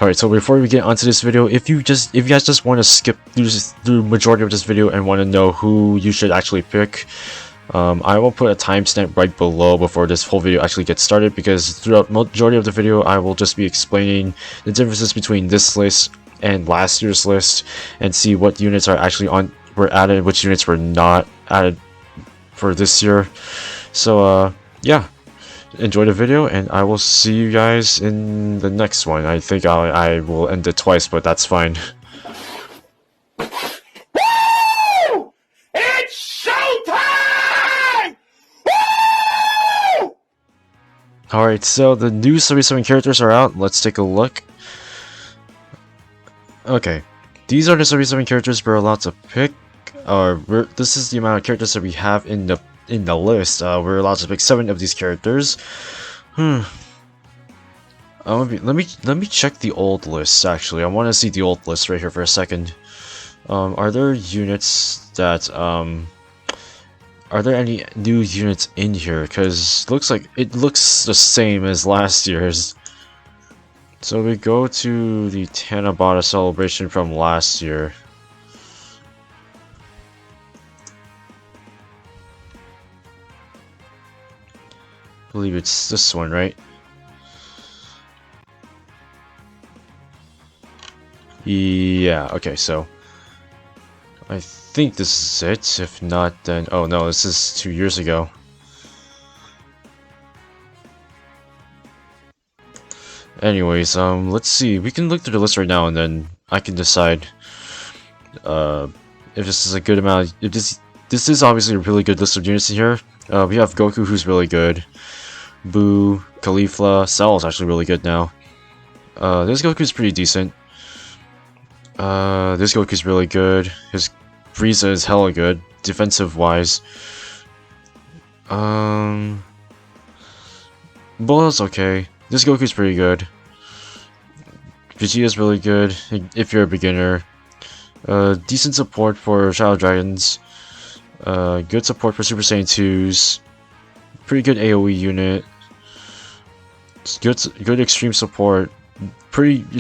Alright, so before we get onto this video, if you guys just want to skip through the majority of this video and want to know who you should actually pick, I will put a timestamp right below before this whole video actually gets started, because throughout majority of the video I will just be explaining the differences between this list and last year's list, and see what units are actually were added, which units were not added for this year. So yeah, enjoy the video, and I will see you guys in the next one. I think I will end it twice, but that's fine. Woo! It's showtime! Woo! Alright, so the new 77 characters are out. Let's take a look. Okay, these are the 77 characters we're allowed to pick. This is the amount of characters that we have in the list. We're allowed to pick 7 of these characters. Let me check the old list. Actually, I want to see the old list right here for a second. Are there units that are there any new units in here? Because it looks the same as last year's. So we go to the TANABATA celebration from last year. I believe it's this one, right? Yeah, okay, so I think this is it. If not, then oh no, this is 2 years ago. Anyways, let's see. We can look through the list right now, and then I can decide if this is a good amount. If this is obviously a really good list of units in here. We have Goku, who's really good. Boo, Caulifla, Cell is actually really good now. This Goku's pretty decent. This Goku's really good. His Frieza is hella good, defensive wise. Bull's okay. This Goku's pretty good. Vegeta's really good if you're a beginner. Decent support for Shadow Dragons. Good support for Super Saiyan 2s. Pretty good AoE unit. Good extreme support.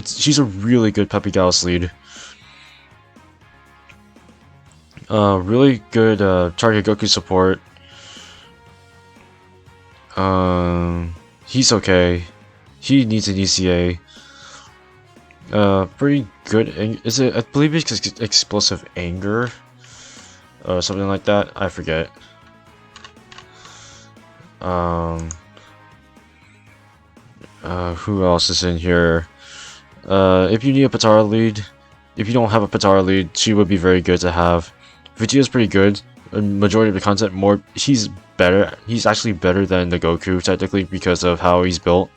She's a really good Peppy Gallus lead. Really good target Goku support. He's okay. He needs an ECA. Pretty good. Is it? I believe it's explosive anger, or something like that. I forget. Who else is in here? If you need a Patara lead, if you don't have a Patara lead, she would be very good to have. Vegeta's pretty good. Majority of the content, he's better. He's actually better than the Goku technically because of how he's built.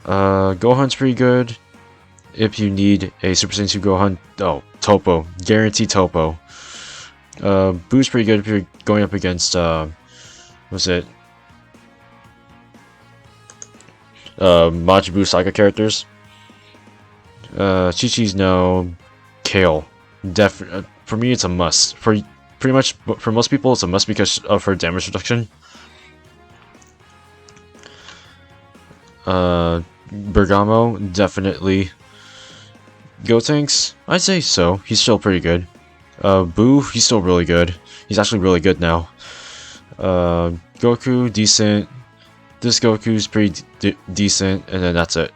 Gohan's pretty good. If you need a Super Saiyan 2 Gohan, Topo, guarantee Topo. Boo's pretty good if you're going up against what's it? Majin Buu Saga characters. Chi-Chi's no. Kale, for me it's a must. Pretty much for most people it's a must because of her damage reduction. Bergamo, definitely. Gotenks, I'd say so. He's still pretty good. Boo, he's still really good. He's actually really good now. Goku, decent. This Goku's pretty decent, and then that's it.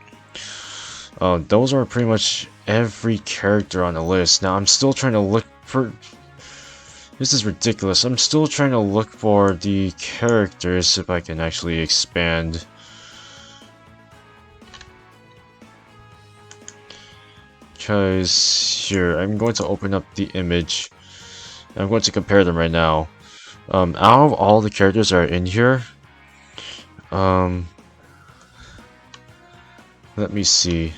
Those are pretty much every character on the list. Now I'm still trying to look for... This is ridiculous. I'm still trying to look for the characters if I can actually expand. Because here, I'm going to open up the image. I'm going to compare them right now. Out of all the characters that are in here, let me see.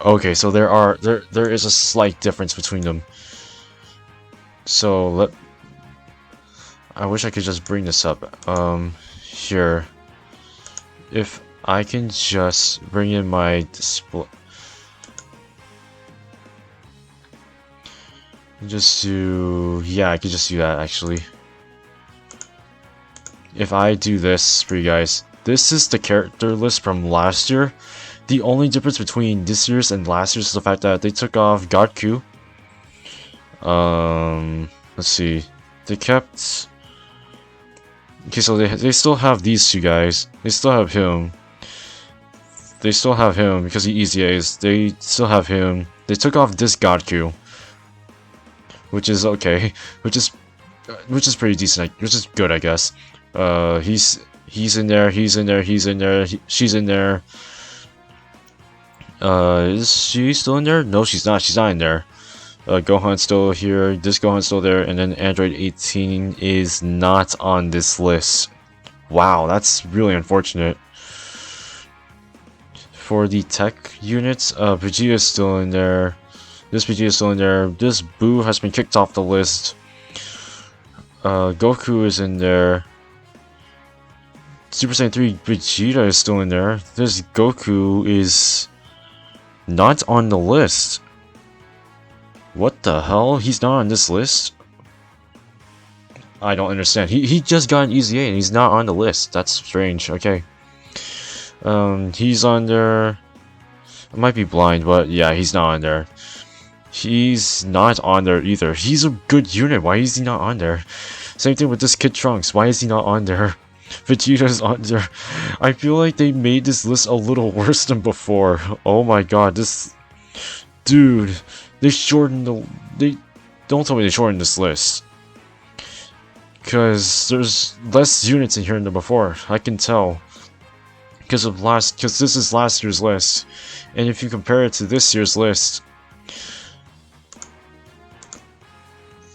Okay, so there is a slight difference between them. So I wish I could just bring this up. Here, if I can just bring in my display. Just do, yeah, I could just do that actually. If I do this for you guys, this is the character list from last year. The only difference between this year's and last year's is the fact that they took off Godku. Let's see. They kept... Okay, so they still have these two guys. They still have him. They still have him because he easy A's. They still have him. They took off this Godku, which is okay, which is pretty decent, which is good, I guess. He's in there. He's in there. He's in there. She's in there. Is she still in there? No, she's not. She's not in there. Gohan's still here. This Gohan's still there, and then Android 18 is not on this list. Wow, that's really unfortunate. For the tech units, Vegeta is still in there. This Vegeta is still in there. This Boo has been kicked off the list. Goku is in there. Super Saiyan 3 Vegeta is still in there. This Goku is not on the list. What the hell? He's not on this list? I don't understand. He just got an easy A and he's not on the list. That's strange. Okay. He's on there. I might be blind, but yeah, he's not on there. He's not on there either. He's a good unit. Why is he not on there? Same thing with this Kid Trunks. Why is he not on there? Vegeta's on there. I feel like they made this list a little worse than before. Oh my god, this... Dude, they shortened the... Don't tell me they shortened this list. Because there's less units in here than before. I can tell. Because this is last year's list. And if you compare it to this year's list...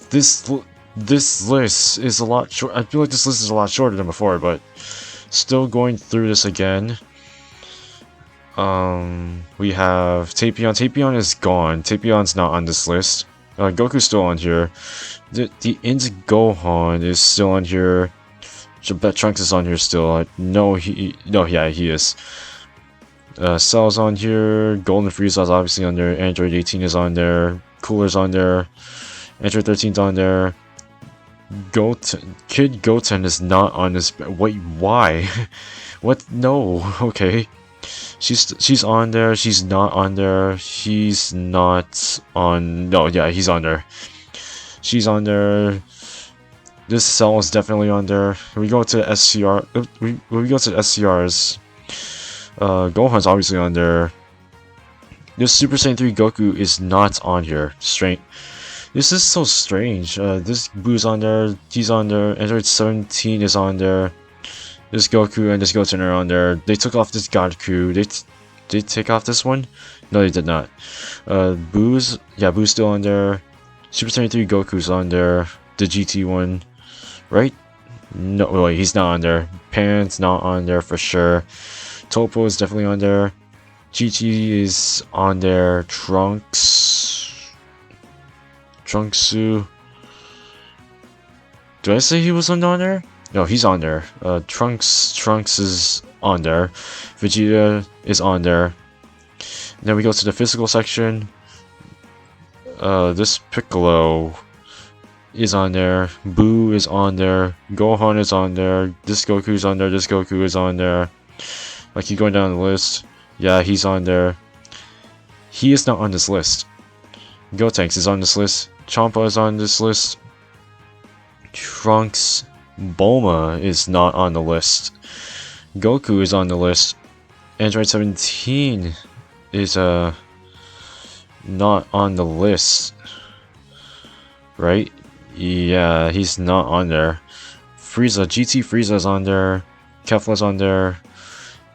This list is a lot short. I feel like this list is a lot shorter than before, but still going through this again. We have Tapion. Tapion is gone. Tapion's not on this list. Goku's still on here. The Int Gohan is still on here. I bet Trunks is on here still. No, yeah, he is. Cell's on here. Golden Frieza's obviously on there. Android 18 is on there. Cooler's on there. Android 13's on there. Kid Goten is not on this. Wait, why? What? No. Okay. She's on there. She's not on there. He's not on. No, yeah, he's on there. She's on there. This Cell is definitely on there. We go to SCR. We go to the SCRs. Gohan's obviously on there. This Super Saiyan 3 Goku is not on here. Straight. This is so strange. This Boo's on there. He's on there. Android 17 is on there. This Goku and this Goten are on there. They took off this Godku. They take off this one? No, they did not. Boo's still on there. Super Saiyan 3 Goku's on there. The GT one, right? No, wait, he's not on there. Pan's not on there for sure. Topo is definitely on there. Chi-Chi is on there. Trunksu. Did I say he was on there? No, he's on there. Trunks is on there. Vegeta is on there. Then we go to the physical section. This Piccolo is on there. Boo is on there. Gohan is on there. This Goku is on there. This Goku is on there. I keep going down the list. Yeah, he's on there. He is not on this list. Gotenks is on this list. Champa is on this list. Trunks, Bulma is not on the list. Goku is on the list. Android 17 is not on the list. Right? Yeah, he's not on there. Frieza, GT Frieza is on there. Kefla's on there.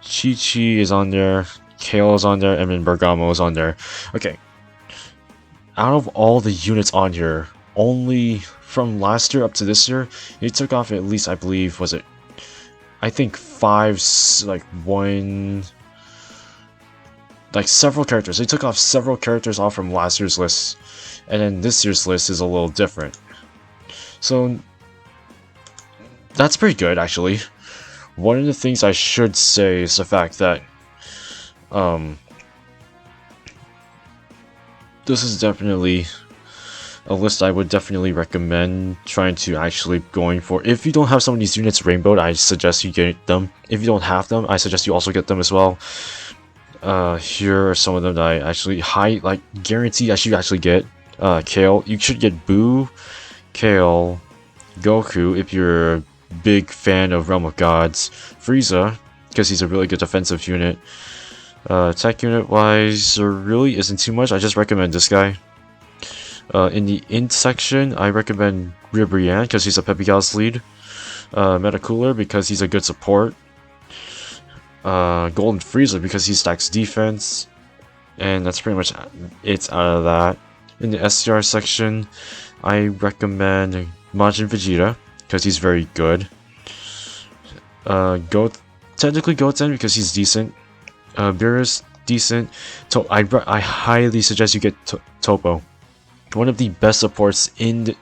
Chi-Chi is on there. Kale is on there. And then Bergamo is on there. Okay. Out of all the units on here, only from last year up to this year, they took off at least, I believe, was it? I think several characters. They took off several characters off from last year's list, and then this year's list is a little different. So that's pretty good, actually. One of the things I should say is the fact that this is definitely a list I would definitely recommend trying to actually going for. If you don't have some of these units rainbowed, I suggest you get them. If you don't have them, I suggest you also get them as well. Here are some of them that I actually guarantee I should actually get. Kale, you should get Boo, Kale, Goku if you're a big fan of Realm of Gods, Frieza because he's a really good defensive unit. Tech unit wise, there really isn't too much. I just recommend this guy. In the int section, I recommend Ribrianne because he's a Peppy Gals lead. Metacooler because he's a good support. Golden Frieza because he stacks defense. And that's pretty much it out of that. In the SCR section, I recommend Majin Vegeta because he's very good. Technically Goten because he's decent. Beerus decent. I highly suggest you get Topo. One of the best supports and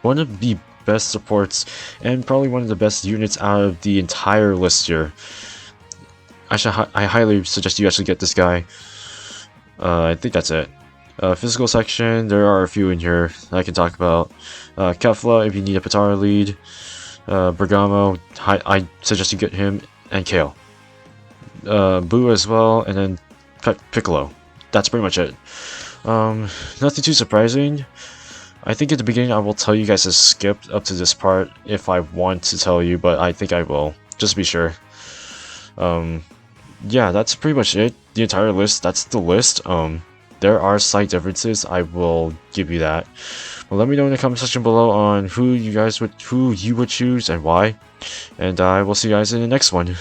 probably one of the best units out of the entire list here. I highly suggest you actually get this guy. I think that's it. Physical section, there are a few in here I can talk about. Kefla if you need a Patara lead. Bergamo, I suggest you get him, and Kale. Boo as well, and then Piccolo. That's pretty much it. Nothing too surprising. I think at the beginning I will tell you guys to skip up to this part if I want to tell you, but I think I will, just to be sure. Yeah, that's pretty much it. The entire list, that's the list. There are slight differences, I will give you that. Well, let me know in the comment section below on who you would choose and why. And I will see you guys in the next one.